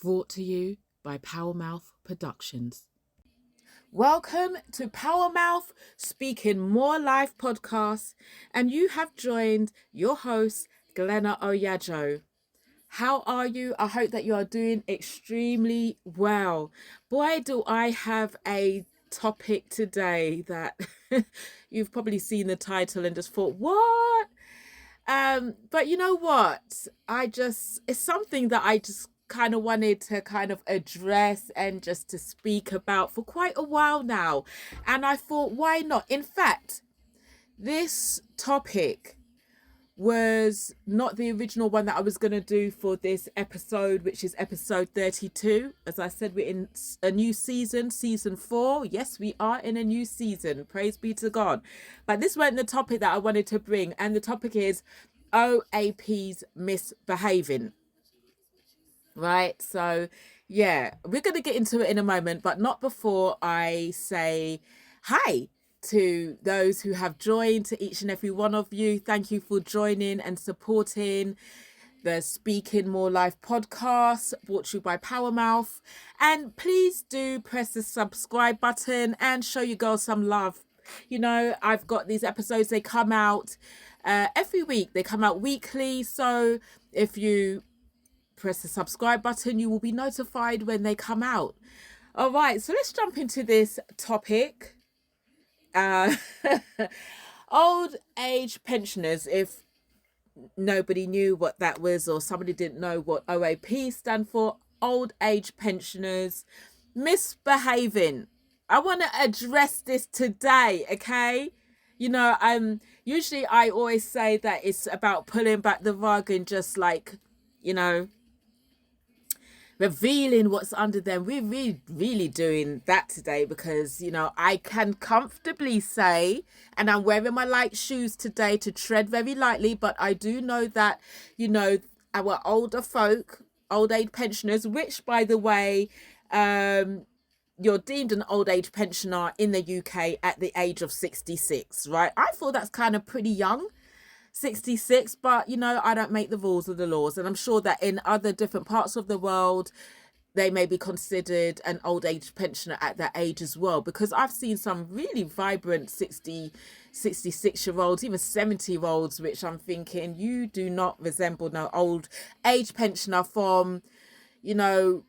brought to you by Powermouth Productions. Welcome to Powermouth Speaking More Life podcast, and you have joined your host, Glenna Oyajo. How are you? I hope that you are doing extremely well. Boy, do I have a topic today that you've probably seen the title and just thought, what? But you know what? It's something that I just kind of wanted to kind of address and just to speak about for quite a while now. And I thought, why not? In fact, this topic was not the original one that I was going to do for this episode, which is episode 32. As I said, we're in a new season, season 4. Yes, we are in a new season. Praise be to God. But this wasn't the topic that I wanted to bring. And the topic is OAP's misbehaving. Right? So, yeah, we're going to get into it in a moment, but not before I say hi to those who have joined, to each and every one of you. Thank you for joining and supporting the Speaking More Life podcast brought to you by Powermouth. And please do press the subscribe button and show your girls some love. You know, I've got these episodes, they come out every week. They come out weekly. So if you press the subscribe button, you will be notified when they come out. All right, so let's jump into this topic. Old age pensioners, if nobody knew what that was or somebody didn't know what OAP stand for, old age pensioners misbehaving. I want to address this today, okay? You know, usually I always say that it's about pulling back the rug and just like, you know, revealing what's under them. We're really doing that today because, you know, I can comfortably say, and I'm wearing my light shoes today to tread very lightly, but I do know that, you know, our older folk, old age pensioners, which by the way, you're deemed an old age pensioner in the UK at the age of 66, right? I thought that's kind of pretty young. 66, but you know, I don't make the rules or the laws, and I'm sure that in other different parts of the world they may be considered an old age pensioner at that age as well, because I've seen some really vibrant 66-year-olds, even 70-year-olds, which I'm thinking, you do not resemble no old age pensioner from, you know,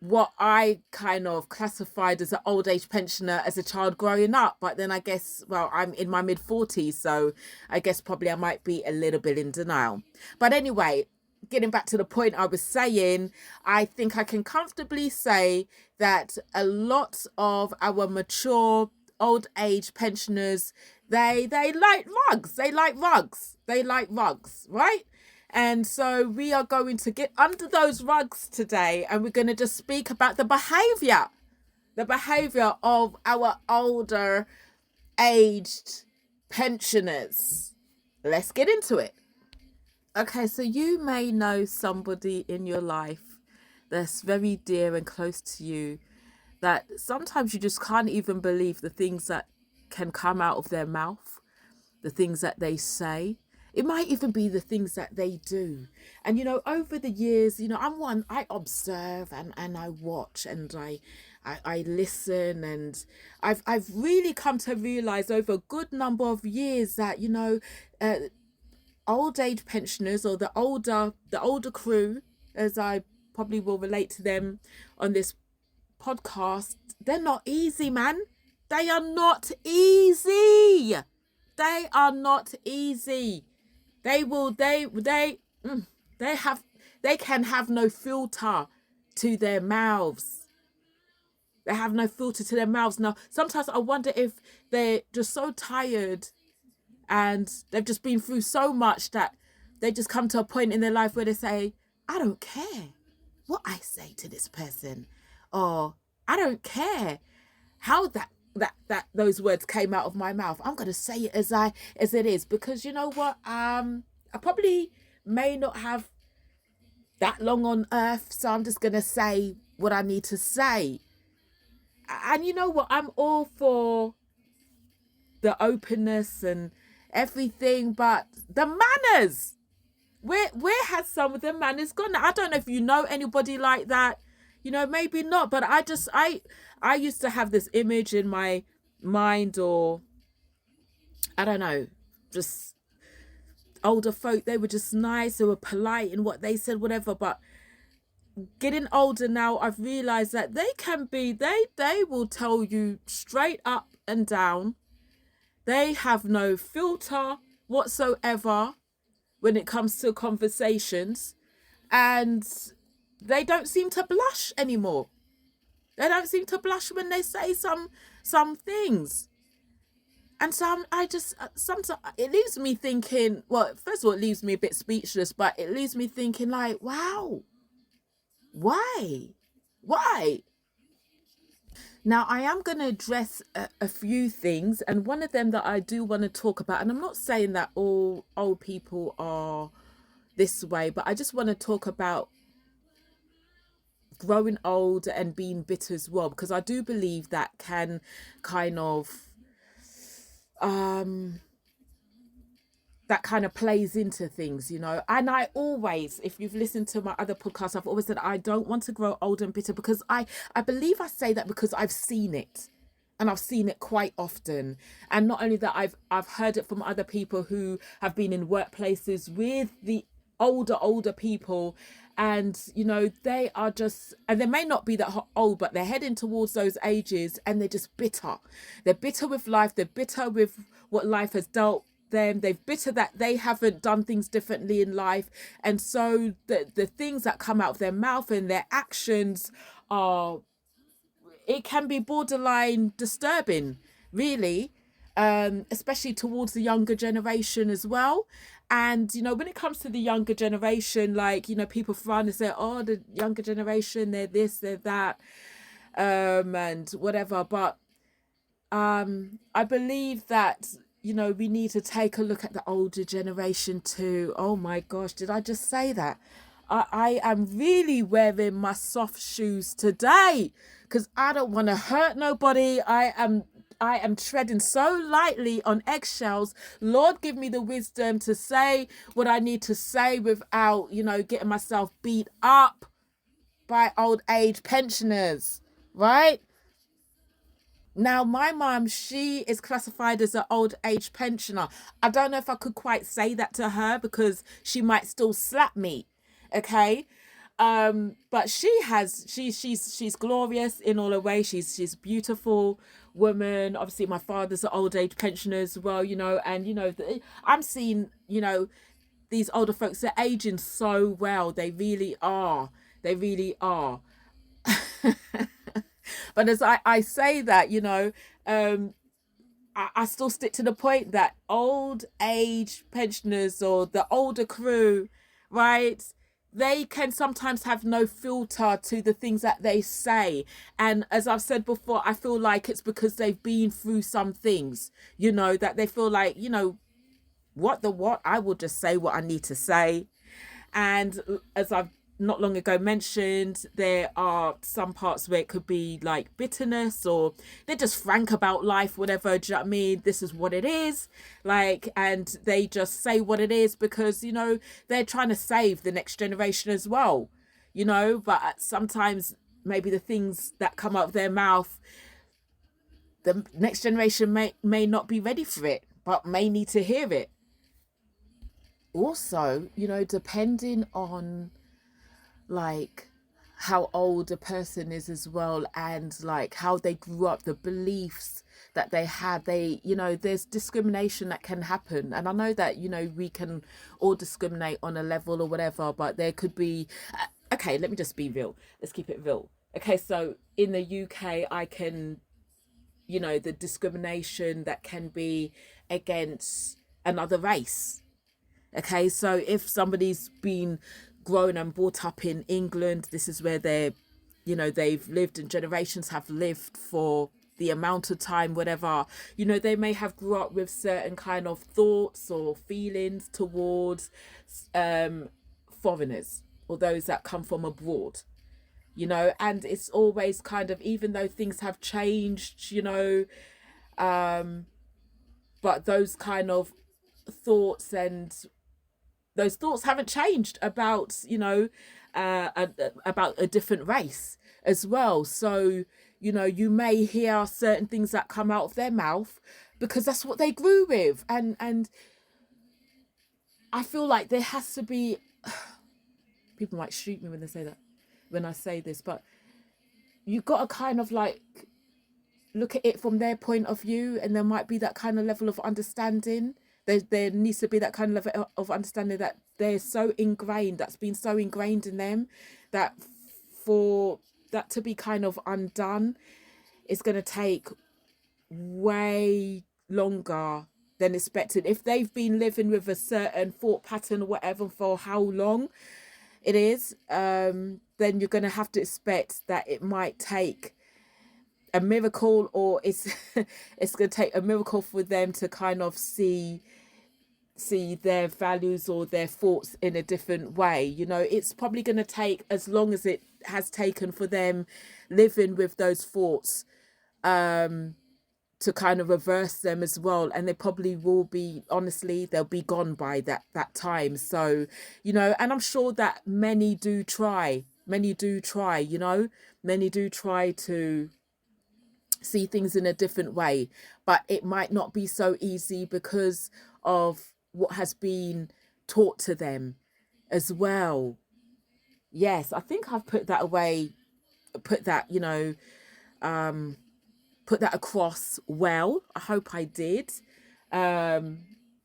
what I kind of classified as an old age pensioner as a child growing up. But then I guess, well, I'm in my mid 40s, so I guess probably I might be a little bit in denial. But anyway, getting back to the point I was saying, I think I can comfortably say that a lot of our mature old age pensioners, they like rugs. They like rugs, right? And so we are going to get under those rugs today, and we're going to just speak about the behavior of our older aged pensioners. Let's get into it. Okay, so you may know somebody in your life that's very dear and close to you that sometimes you just can't even believe the things that can come out of their mouth, the things that they say. It might even be the things that they do. And, you know, over the years, you know, I observe and I watch and I listen, and I've really come to realize over a good number of years that, you know, old age pensioners, or the older crew, as I probably will relate to them on this podcast, they're not easy, man. They are not easy. They are not easy. They can have no filter to their mouths. They have no filter to their mouths. Now, sometimes I wonder if they're just so tired and they've just been through so much that they just come to a point in their life where they say, I don't care what I say to this person, or I don't care how that those words came out of my mouth. I'm going to say it as it is, because you know what? I probably may not have that long on earth, so I'm just going to say what I need to say. And you know what? I'm all for the openness and everything, but the manners, where has some of the manners gone? I don't know if you know anybody like that. Maybe not, but I used to have this image in my mind, or I don't know, just older folk. They were just nice, they were polite in what they said, whatever. But getting older now, I've realized that they can be, they will tell you straight up and down. They have no filter whatsoever when it comes to conversations, and they don't seem to blush anymore. They don't seem to blush when they say some things. And so I just, sometimes it leaves me thinking, well, first of all, it leaves me a bit speechless, but it leaves me thinking like, wow, why? Why? Now, I am going to address a few things, and one of them that I do want to talk about, and I'm not saying that all old people are this way, but I just want to talk about growing old and being bitter as well, because I do believe that can kind of that kind of plays into things, and I always, if you've listened to my other podcasts, I've always said I don't want to grow old and bitter, because I believe I say that because I've seen it, and I've seen it quite often. And not only that, I've heard it from other people who have been in workplaces with the older people, and they are just, and they may not be that old, but they're heading towards those ages, and they're just bitter. They're bitter with life, they're bitter with what life has dealt them, they've bitter that they haven't done things differently in life, and so the things that come out of their mouth and their actions are, it can be borderline disturbing, really, especially towards the younger generation as well. And when it comes to the younger generation, like, people frown and say, oh, the younger generation, they're this, they're that, and whatever. But I believe that we need to take a look at the older generation too. Oh my gosh, did I just say that? I am really wearing my soft shoes today because I don't want to hurt nobody. I am treading so lightly on eggshells. Lord, give me the wisdom to say what I need to say without, getting myself beat up by old age pensioners, right? Now, my mum, she is classified as an old age pensioner. I don't know if I could quite say that to her because she might still slap me. Okay. But she's glorious in all her ways. She's a beautiful woman. Obviously, my father's an old age pensioner as well, and I'm seeing, these older folks, they're aging so well. They really are. They really are. But as I say that, I still stick to the point that old age pensioners or the older crew, right? They can sometimes have no filter to the things that they say. And as I've said before, I feel like it's because they've been through some things, that they feel like, what? I will just say what I need to say. And as I've not long ago mentioned, there are some parts where it could be like bitterness, or they're just frank about life, whatever. Do you know what I mean? This is what it is, like, and they just say what it is because they're trying to save the next generation as well, but sometimes maybe the things that come out of their mouth, the next generation may not be ready for it, but may need to hear it. Also, depending on like how old a person is as well, and like how they grew up, the beliefs that they had, there's discrimination that can happen. And I know that we can all discriminate on a level or whatever, but there could be okay, let me just be real, let's keep it real. Okay, so in the UK, I can, the discrimination that can be against another race. Okay, so if somebody's been grown and brought up in England, this is where they've lived and generations have lived for the amount of time, whatever, they may have grew up with certain kind of thoughts or feelings towards foreigners or those that come from abroad, and it's always kind of, even though things have changed, but those kind of thoughts and those thoughts haven't changed about, about a different race as well. So, you may hear certain things that come out of their mouth because that's what they grew with. And I feel like there has to be, people might shoot me when they say that, when I say this, but you got to kind of like look at it from their point of view, and there might be that kind of level of understanding. There needs to be that kind of level of understanding that they're so ingrained, that's been so ingrained in them, that for that to be kind of undone, it's going to take way longer than expected. If they've been living with a certain thought pattern or whatever for how long it is, then you're going to have to expect that it might take a miracle, or it's it's going to take a miracle for them to kind of see their values or their thoughts in a different way. It's probably going to take as long as it has taken for them living with those thoughts, to kind of reverse them as well. And they probably will be, honestly, they'll be gone by that time. So, and I'm sure that many do try many do try to see things in a different way, but it might not be so easy because of what has been taught to them as well. Yes, I think I've put that away, put that, put that across well. I hope I did. That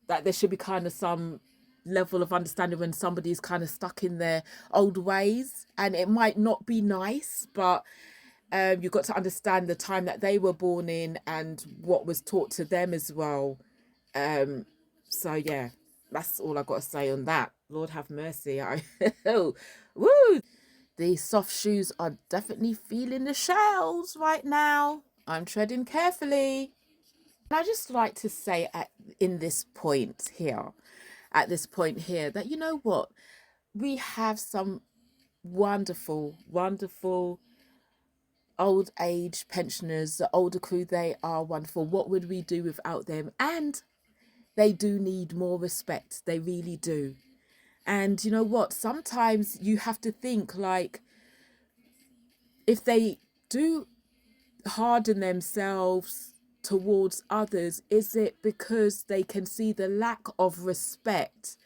there should be kind of some level of understanding when somebody's kind of stuck in their old ways, and it might not be nice, but you've got to understand the time that they were born in and what was taught to them as well. So yeah, that's all I got to say on that. Lord have mercy. Woo! These soft shoes are definitely feeling the shells right now. I'm treading carefully. And I just like to say at this point here, that, you know what, we have some wonderful, wonderful old age pensioners. The older crew, they are wonderful. What would we do without them? And they do need more respect. They really do. And you know what? Sometimes you have to think, like, if they do harden themselves towards others, is it because they can see the lack of respect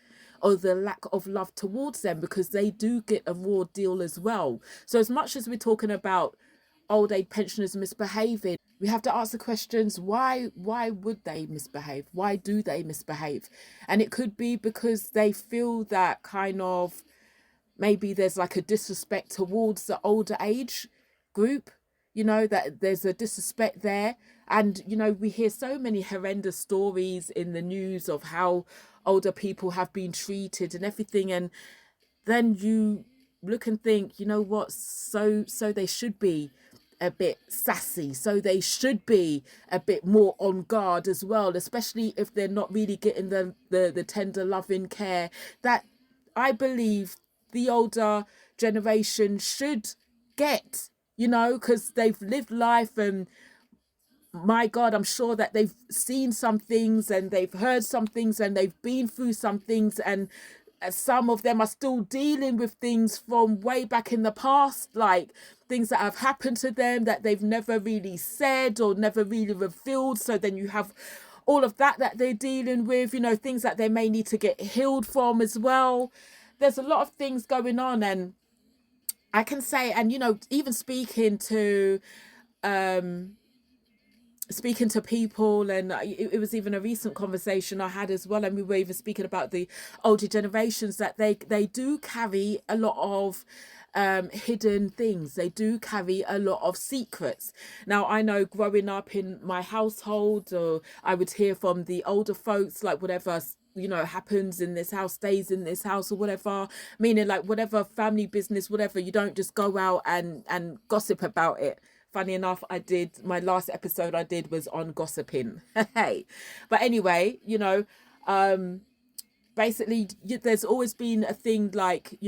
or the lack of love towards them? Because they do get a raw deal as well. So as much as we're talking about old age pensioners misbehaving, we have to ask the questions, why would they misbehave? Why do they misbehave? And it could be because they feel that kind of, maybe there's like a disrespect towards the older age group, that there's a disrespect there. And we hear so many horrendous stories in the news of how older people have been treated and everything, and then you look and think, you know what, so they should be a bit sassy, so they should be a bit more on guard as well, especially if they're not really getting the tender loving care that I believe the older generation should get, because they've lived life, and my God, I'm sure that they've seen some things and they've heard some things and they've been through some things, and some of them are still dealing with things from way back in the past, like things that have happened to them that they've never really said or never really revealed. So then you have all of that they're dealing with, things that they may need to get healed from as well. There's a lot of things going on, and I can say, and even speaking to people, and it was even a recent conversation I had as well, and we were even speaking about the older generations, that they do carry a lot of hidden things. They do carry a lot of secrets. Now, I know growing up in my household, or I would hear from the older folks, like, whatever happens in this house stays in this house, or whatever, meaning like whatever family business, whatever, you don't just go out and gossip about it. Funny enough, my last episode I did was on gossiping. Hey, but anyway, basically there's always been a thing, like,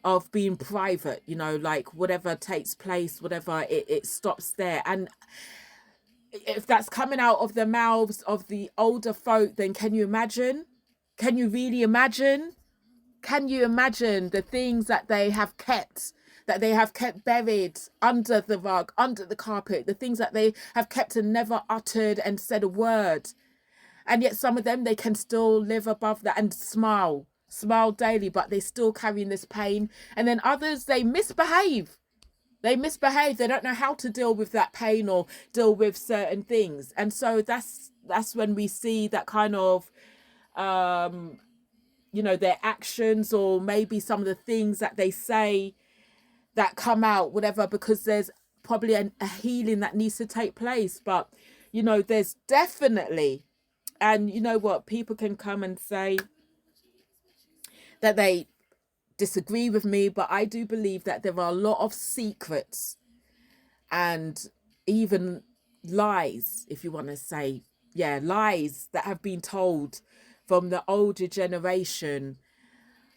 of being private, like whatever takes place, whatever, it stops there. And if that's coming out of the mouths of the older folk, then can you imagine? Can you really imagine can you imagine the things that they have kept, buried under the rug, under the carpet, the things that they have kept and never uttered and said a word? And yet some of them, they can still live above that and smile daily, but they're still carrying this pain. And then others, they misbehave. They don't know how to deal with that pain or deal with certain things. And so that's when we see that kind of their actions, or maybe some of the things that they say that come out, whatever, because there's probably a healing that needs to take place. But there's definitely, and you know what, people can come and say that they disagree with me, but I do believe that there are a lot of secrets and even lies, if you want to say, lies that have been told from the older generation.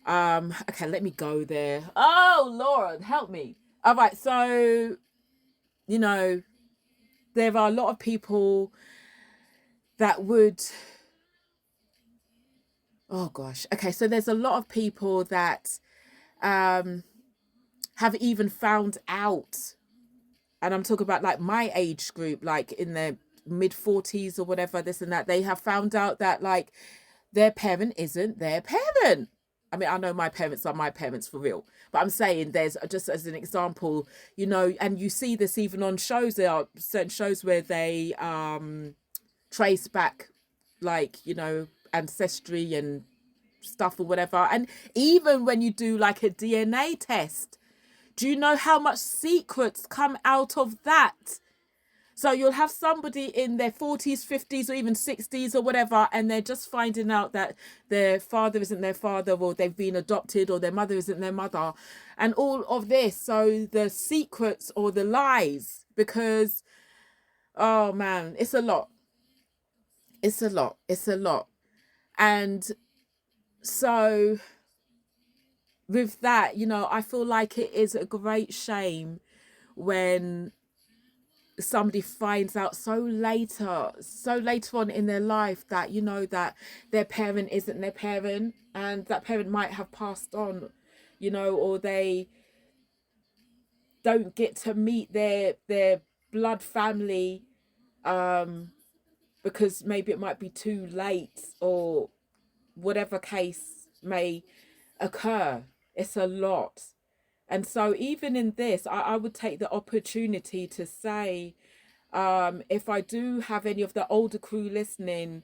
Okay, let me go there. Oh Lord, help me. All right, so there are a lot of people that would, oh gosh, okay, so there's a lot of people that have even found out, and I'm talking about like my age group, like in their mid 40s or whatever, this and that, they have found out that like their parent isn't their parent. I mean, I know my parents are my parents for real, but I'm saying, there's just as an example, and you see this even on shows. There are certain shows where they trace back, like, ancestry and stuff or whatever. And even when you do like a DNA test, do you know how much secrets come out of that? So you'll have somebody in their 40s, 50s, or even 60s or whatever, and they're just finding out that their father isn't their father, or they've been adopted, or their mother isn't their mother, and all of this. So the secrets or the lies, because, oh man, it's a lot. It's a lot. It's a lot. And so with that, I feel like it is a great shame when somebody finds out so later on in their life that that their parent isn't their parent, and that parent might have passed on, or they don't get to meet their blood family, because maybe it might be too late, or whatever case may occur. It's a lot. And so even in this, I would take the opportunity to say, if I do have any of the older crew listening,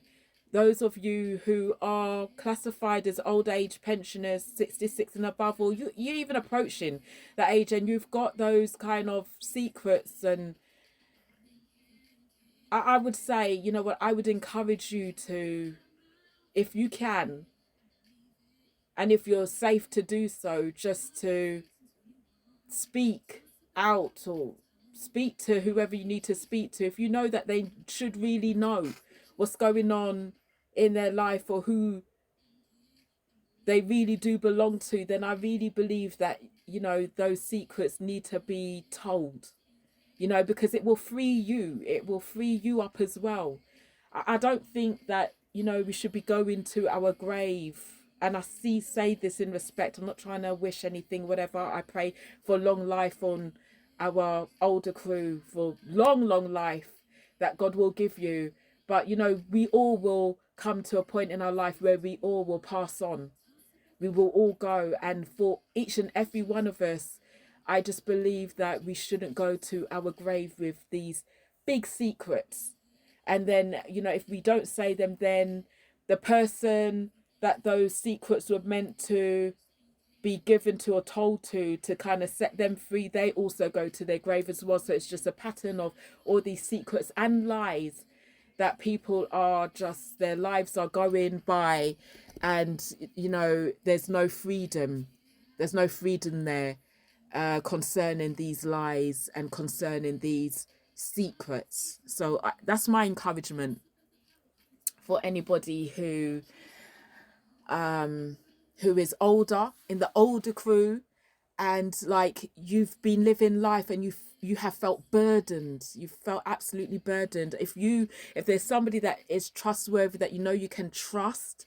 those of you who are classified as old age pensioners, 66 and above, or you're even approaching that age, and you've got those kind of secrets, and I would say, what, I would encourage you to, if you can, and if you're safe to do so, just to speak out, or speak to whoever you need to speak to. If you know that they should really know what's going on in their life, or who they really do belong to, then I really believe that, those secrets need to be told, because it will free you. It will free you up as well. I don't think that, we should be going to our grave, and I say this in respect. I'm not trying to wish anything, whatever. I pray for long life on our older crew, for long life that God will give you. But, we all will come to a point in our life where we all will pass on. We will all go. And for each and every one of us, I just believe that we shouldn't go to our grave with these big secrets. And then, if we don't say them, then the person that those secrets were meant to be given to or told to kind of set them free, they also go to their grave as well. So it's just a pattern of all these secrets and lies that people are just, their lives are going by, and there's no freedom. There's no freedom there, concerning these lies and concerning these secrets. So that's my encouragement for anybody who is older, in the older crew, and like you've been living life, and you have felt burdened. You felt absolutely burdened. If there's somebody that is trustworthy, that you can trust,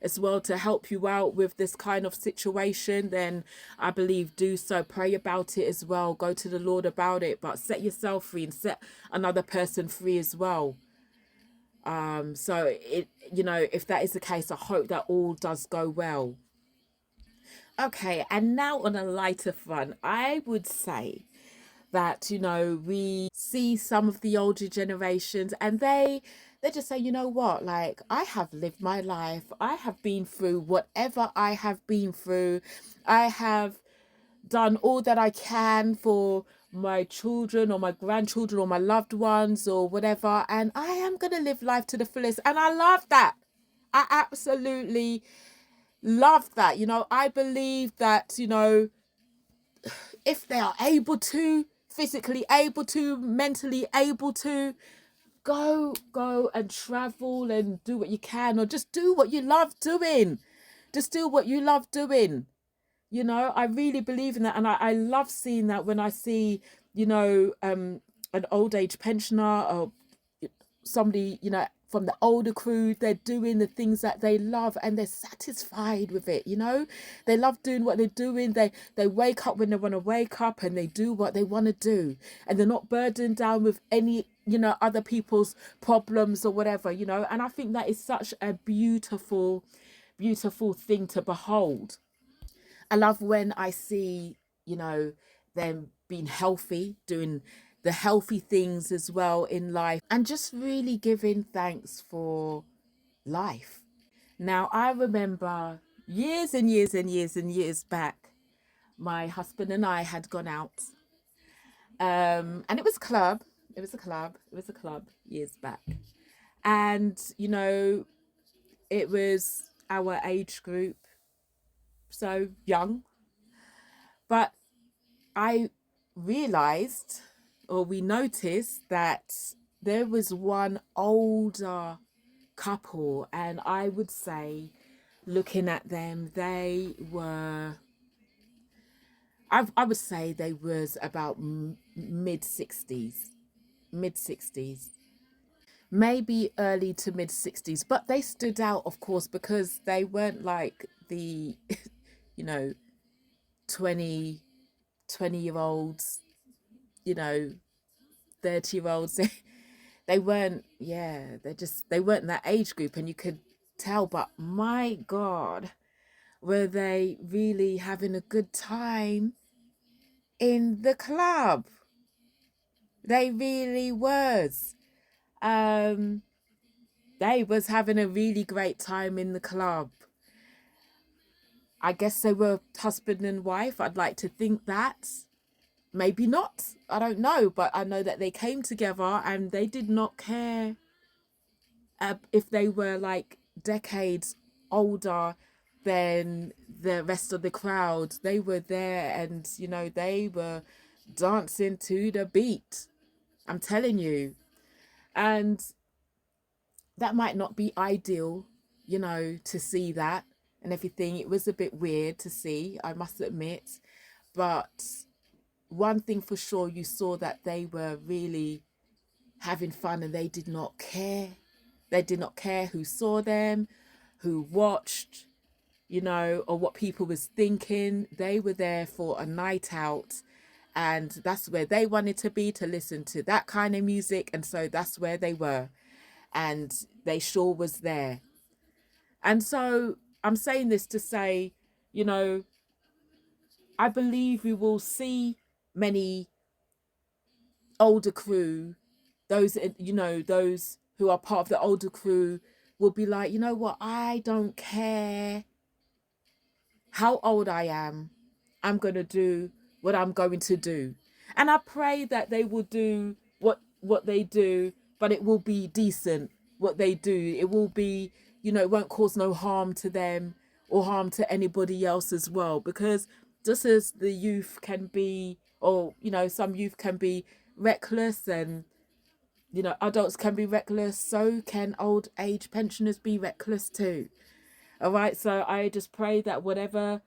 as well to help you out with this kind of situation, then I believe do so. Pray about it as well. Go to the Lord about it, but set yourself free and set another person free as well. So it, if that is the case, I hope that all does go well. Okay, and now on a lighter front, I would say that we see some of the older generations, and they just say, you know what, like, I have lived my life, I have been through whatever I have been through, I have done all that I can for my children or my grandchildren or my loved ones or whatever, and I am going to live life to the fullest. And I love that. I absolutely love that. I believe that if they are able to, physically able to, mentally able to, go and travel and do what you can, or just do what you love doing. Just do what you love doing. I really believe in that, and I love seeing that when I see an old age pensioner or somebody from the older crew. They're doing the things that they love and they're satisfied with it. They love doing what they're doing. They wake up when they want to wake up, and they do what they want to do, and they're not burdened down with any other people's problems or whatever. And I think that is such a beautiful thing to behold. I love when I see them being healthy, doing the healthy things as well in life, and just really giving thanks for life. Now, I remember years and years and years and years back, my husband and I had gone out, and it was a club years back, and it was our age group, so young, but I realized, or we noticed, that there was one older couple, and I would say, looking at them, I would say they was about mid 60s, maybe early to mid 60s, but they stood out, of course, because they weren't like the 20 year olds, 30-year-olds. They weren't, yeah, they weren't that age group, and you could tell. But my God, were they really having a good time in the club? They really was. They was having a really great time in the club. I guess they were husband and wife. I'd like to think that. Maybe not. I don't know. But I know that they came together and they did not care if they were like decades older than the rest of the crowd. They were there, and they were dancing to the beat. I'm telling you. And that might not be ideal, to see that and everything. It was a bit weird to see, I must admit. But one thing for sure, you saw that they were really having fun, and they did not care. They did not care who saw them, who watched, or what people was thinking. They were there for a night out, and that's where they wanted to be, to listen to that kind of music. And so that's where they were, and they sure was there. And so I'm saying this to say, I believe we will see many older crew, those who are part of the older crew, will be like, you know what, I don't care how old I am, I'm going to do what I'm going to do. And I pray that they will do what they do, but it will be decent what they do. It will be, it won't cause no harm to them or harm to anybody else as well. Because just as the youth can be, or, some youth can be reckless, and, adults can be reckless, so can old age pensioners be reckless too. All right. So I just pray that whatever,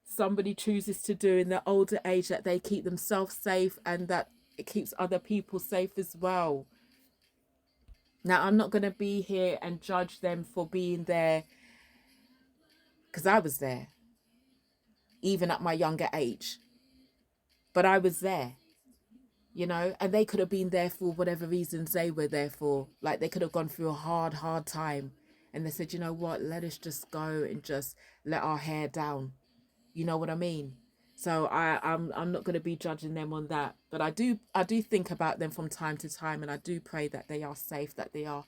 somebody chooses to do in their older age, that they keep themselves safe, and that it keeps other people safe as well. Now, I'm not going to be here and judge them for being there because I was there, even at my younger age. But I was there, you know, and they could have been there for whatever reasons they were there for. Like they could have gone through a hard time. And they said, you know what, let us just go and just let our hair down. You know what I mean? So I'm not going to be judging them on that, but I do think about them from time to time, and I do pray that they are safe, that they are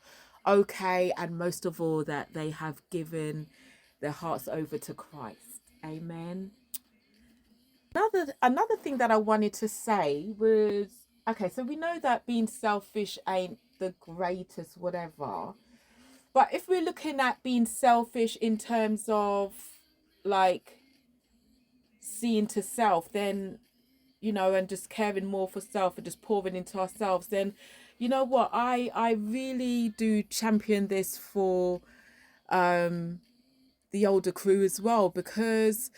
okay, and most of all that they have given their hearts over to Christ. Amen. Another thing that I wanted to say was, okay, so we know that being selfish ain't the greatest whatever, but if we're looking at being selfish in terms of like seeing to self, then you know, and just caring more for self and just pouring into ourselves, then you know what, I really do champion this for the older crew as well, because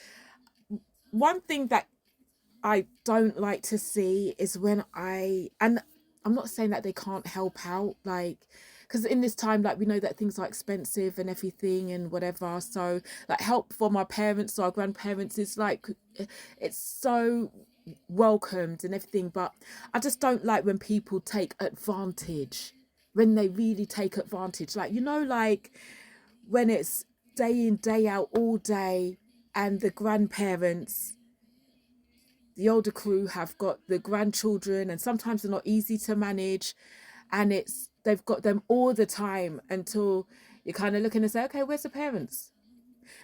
one thing that I don't like to see is when and I'm not saying that they can't help out, like, because in this time, like, we know that things are expensive and everything and whatever. So, like, help from our parents or our grandparents is like, it's so welcomed and everything. But I just don't like when people take advantage, when they really take advantage. Like, you know, like when it's day in, day out, all day, and the grandparents, the older crew have got the grandchildren, and sometimes they're not easy to manage, and they've got them all the time until you're kind of looking and say, okay, where's the parents?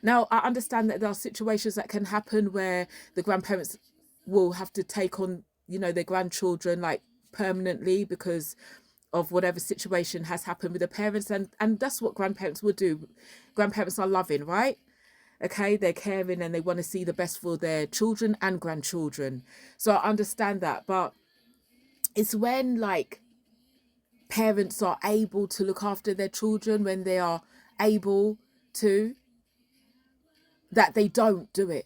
Now I understand that there are situations that can happen where the grandparents will have to take on, you know, their grandchildren like permanently because of whatever situation has happened with the parents, and that's what grandparents would do. Grandparents are loving, right? Okay, they're caring and they want to see the best for their children and grandchildren. So I understand that. But it's when like parents are able to look after their children, when they are able to, that they don't do it.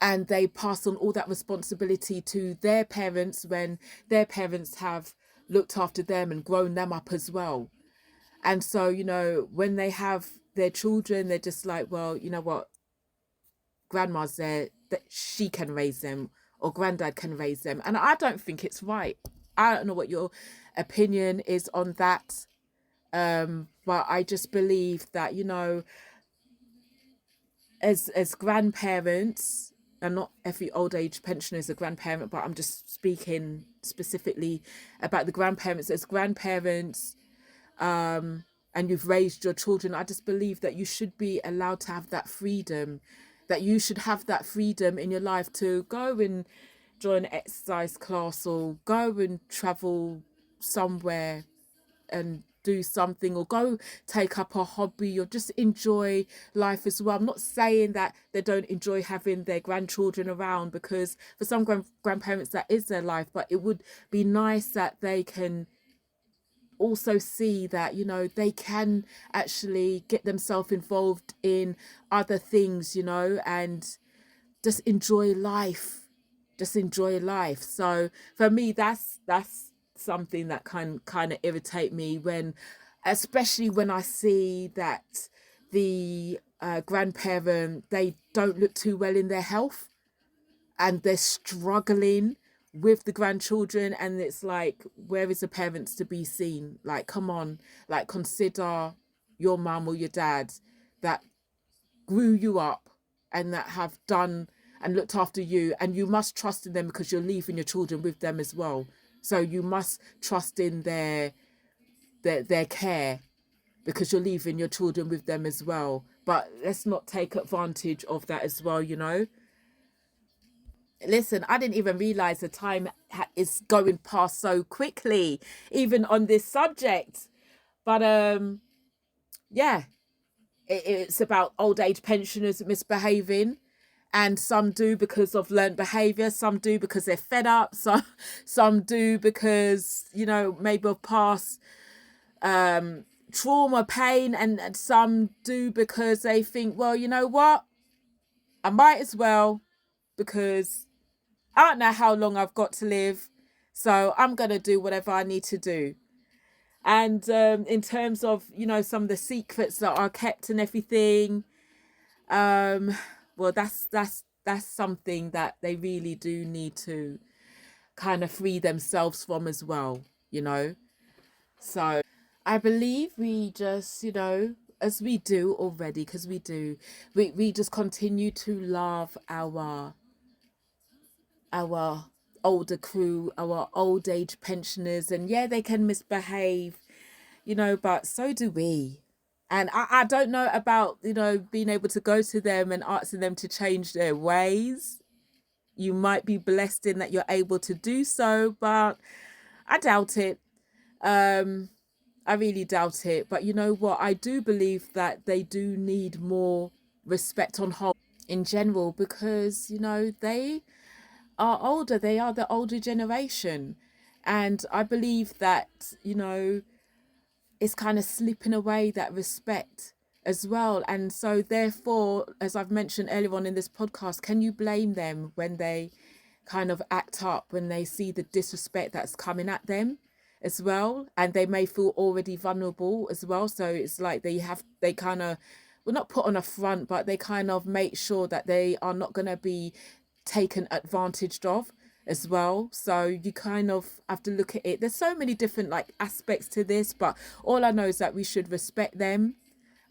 And they pass on all that responsibility to their parents when their parents have looked after them and grown them up as well. And so, you know, when they have their children, they're just like, well, you know what, grandma's there, that she can raise them, or granddad can raise them. And I don't think it's right. I don't know what your opinion is on that. But I just believe that, you know, as grandparents, and not every old age pensioner is a grandparent, but I'm just speaking specifically about the grandparents. As grandparents, and you've raised your children, I just believe that you should be allowed to have that freedom, that you should have that freedom in your life to go and join an exercise class, or go and travel somewhere and do something, or go take up a hobby, or just enjoy life as well. I'm not saying that they don't enjoy having their grandchildren around, because for some grandparents that is their life, but it would be nice that they can also see that, you know, they can actually get themselves involved in other things, you know, and just enjoy life, so for me, that's something that kind of irritate me, when especially when I see that the grandparent, they don't look too well in their health, and they're struggling with the grandchildren, and it's like, where is the parents to be seen? Like, come on, like, consider your mum or your dad that grew you up and that have done and looked after you, and you must trust in them, because you're leaving your children with them as well. So you must trust in their care, because you're leaving your children with them as well. But let's not take advantage of that as well, you know. Listen, I didn't even realize the time is going past so quickly, even on this subject. But yeah, it's about old age pensioners misbehaving, and some do because of learned behavior, some do because they're fed up, some do because, you know, maybe of past trauma, pain, and some do because they think, well, you know what, I might as well, because I don't know how long I've got to live, so I'm going to do whatever I need to do. And in terms of, you know, some of the secrets that are kept and everything, Well, that's something that they really do need to kind of free themselves from as well, you know. So I believe we just, as we do already, because we just continue to love our older crew, our old age pensioners, and yeah, they can misbehave, but so do we. And I don't know about, being able to go to them and asking them to change their ways. You might be blessed in that you're able to do so, but I doubt it. Um, I really doubt it. But you know what? I do believe that they do need more respect on whole in general because, they are older. They are the older generation. And I believe that, it's kind of slipping away that respect as well. And so, therefore, as I've mentioned earlier on in this podcast, can you blame them when they kind of act up, when they see the disrespect that's coming at them as well? And they may feel already vulnerable as well. So it's like they kind of, well, not put on a front, but they kind of make sure that they are not going to be taken advantage of as well. So you kind of have to look at it. There's so many different like aspects to this, but all I know is that we should respect them.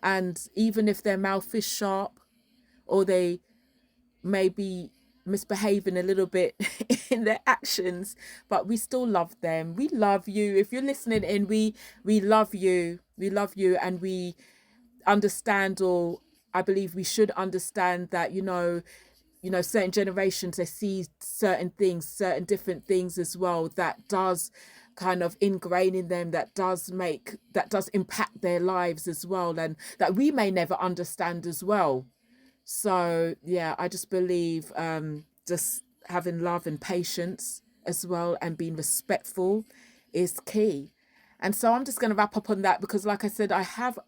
And even if their mouth is sharp or they may be misbehaving a little bit in their actions, but we still love them. We love you. If you're listening in, we love you. We love you, and we understand, or I believe we should understand that, certain generations, they see certain things, certain different things as well, that does kind of ingrain in them, that does impact their lives as well, and that we may never understand as well. So yeah, I just believe just having love and patience as well and being respectful is key. And so I'm just going to wrap up on that because, like I said, I have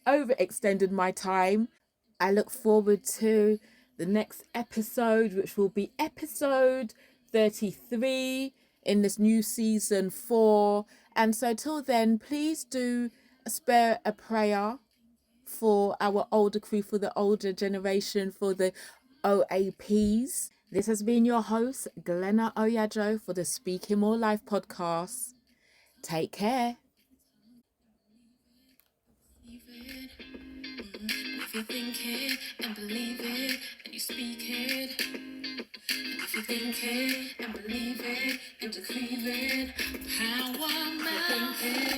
overextended my time. I look forward to the next episode, which will be episode 33 in this new season 4. And so till then, please do spare a prayer for our older crew, for the older generation, for the OAPs. This has been your host, Glenna Oyajo, for the Speaking More Life podcast. Take care. If you think it and believe it and you speak it, if you think it and believe it and decree it, power.